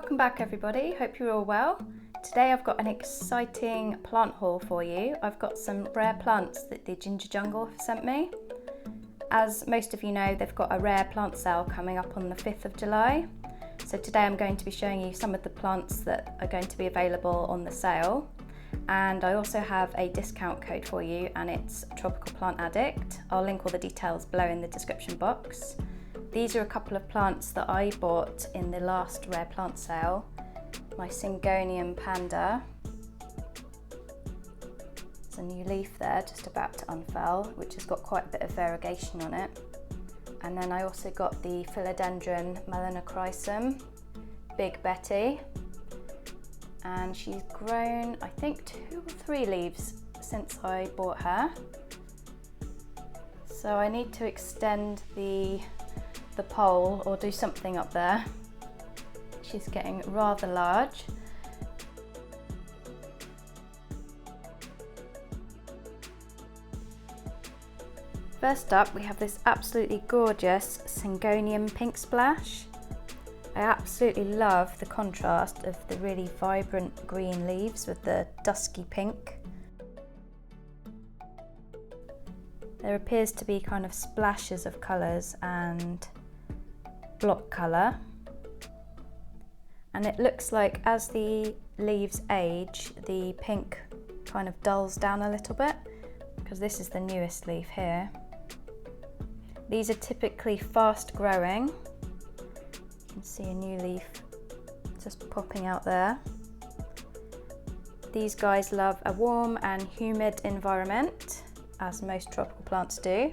Welcome back everybody, hope you're all well. Today I've got an exciting plant haul for you. I've got some rare plants that the Ginger Jungle have sent me. As most of you know, they've got a rare plant sale coming up on the 5th of July. So today I'm going to be showing you some of the plants that are going to be available on the sale. And I also have a discount code for you, and it's Tropical Plant Addict. I'll link all the details below in the description box. These are a couple of plants that I bought in the last rare plant sale. My Syngonium panda. There's a new leaf there just about to unfurl, which has got quite a bit of variegation on it. And then I also got the Philodendron melanochrysum, Big Betty. And she's grown, I think, 2 or 3 leaves since I bought her. So I need to extend the pole or do something up there. She's getting rather large. First up, we have this absolutely gorgeous Syngonium Pink Splash. I absolutely love the contrast of the really vibrant green leaves with the dusky pink. There appears to be kind of splashes of colours and block colour. And it looks like as the leaves age, the pink kind of dulls down a little bit, because this is the newest leaf here. These are typically fast growing. You can see a new leaf just popping out there. These guys love a warm and humid environment, as most tropical plants do.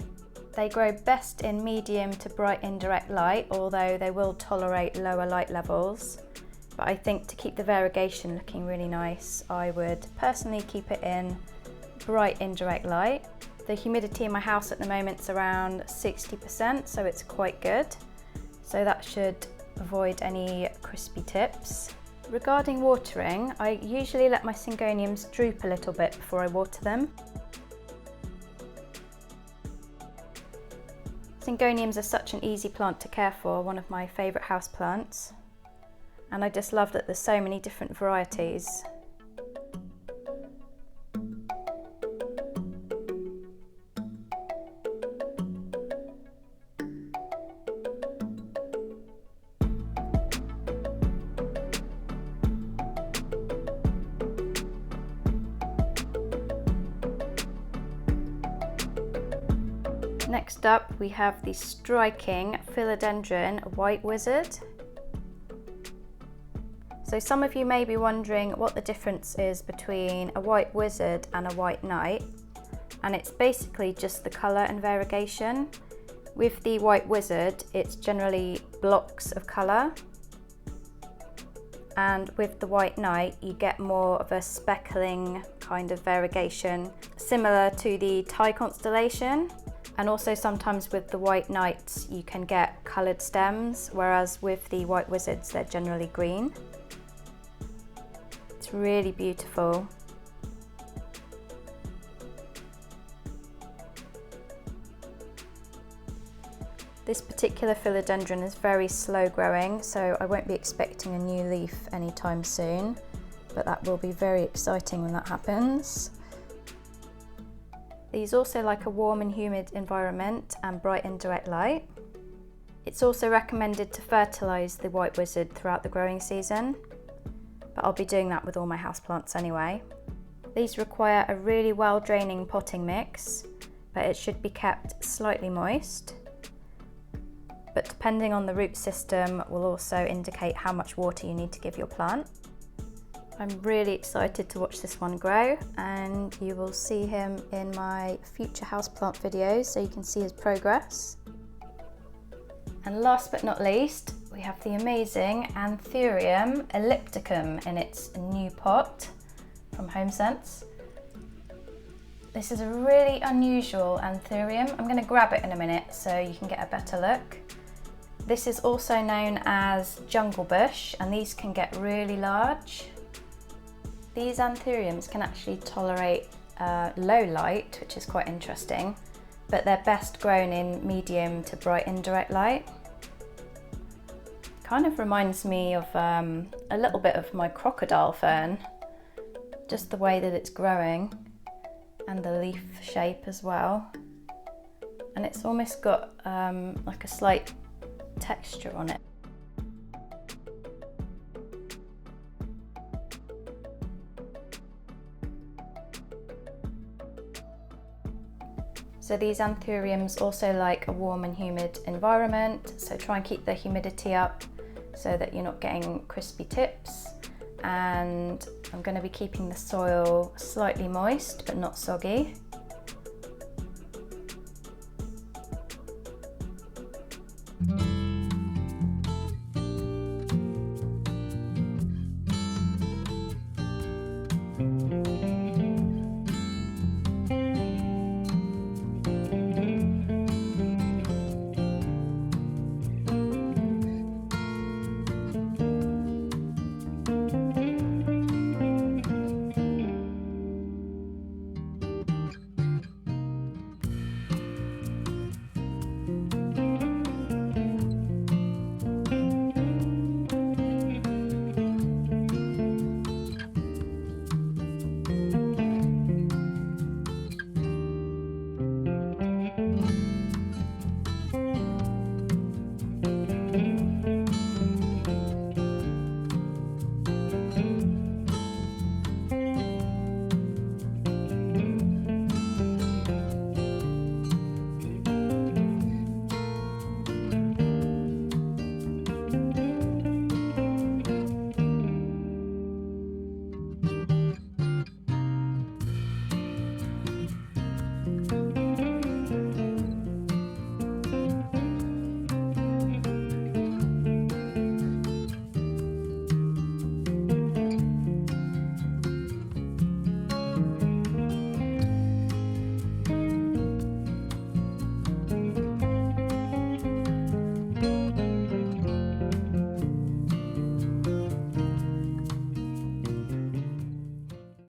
They grow best in medium to bright indirect light, although they will tolerate lower light levels. But I think to keep the variegation looking really nice, I would personally keep it in bright indirect light. The humidity in my house at the moment is around 60%, so it's quite good. So that should avoid any crispy tips. Regarding watering, I usually let my Syngoniums droop a little bit before I water them. Syngoniums are such an easy plant to care for, one of my favourite house plants. And I just love that there's so many different varieties. Next up, we have the striking Philodendron White Wizard. So some of you may be wondering what the difference is between a white wizard and a white knight, and it's basically just the colour and variegation. With the white wizard, it's generally blocks of colour, and with the white knight, you get more of a speckling kind of variegation, similar to the Thai constellation. And also sometimes with the white knights you can get coloured stems, whereas with the white wizards they're generally green. It's really beautiful. This particular philodendron is very slow growing, so I won't be expecting a new leaf anytime soon, but that will be very exciting when that happens. These also like a warm and humid environment and bright indirect light. It's also recommended to fertilise the white wizard throughout the growing season, but I'll be doing that with all my houseplants anyway. These require a really well draining potting mix, but it should be kept slightly moist. But depending on the root system will also indicate how much water you need to give your plant. I'm really excited to watch this one grow, and you will see him in my future houseplant videos so you can see his progress. And last but not least, we have the amazing Anthurium Ellipticum in its new pot from HomeSense. This is a really unusual Anthurium. I'm going to grab it in a minute so you can get a better look. This is also known as jungle bush, and these can get really large. These Anthuriums can actually tolerate low light, which is quite interesting, but they're best grown in medium to bright indirect light. Kind of reminds me of a little bit of my crocodile fern, just the way that it's growing and the leaf shape as well. And it's almost got like a slight texture on it. So these anthuriums also like a warm and humid environment, so try and keep the humidity up so that you're not getting crispy tips. And I'm going to be keeping the soil slightly moist but not soggy.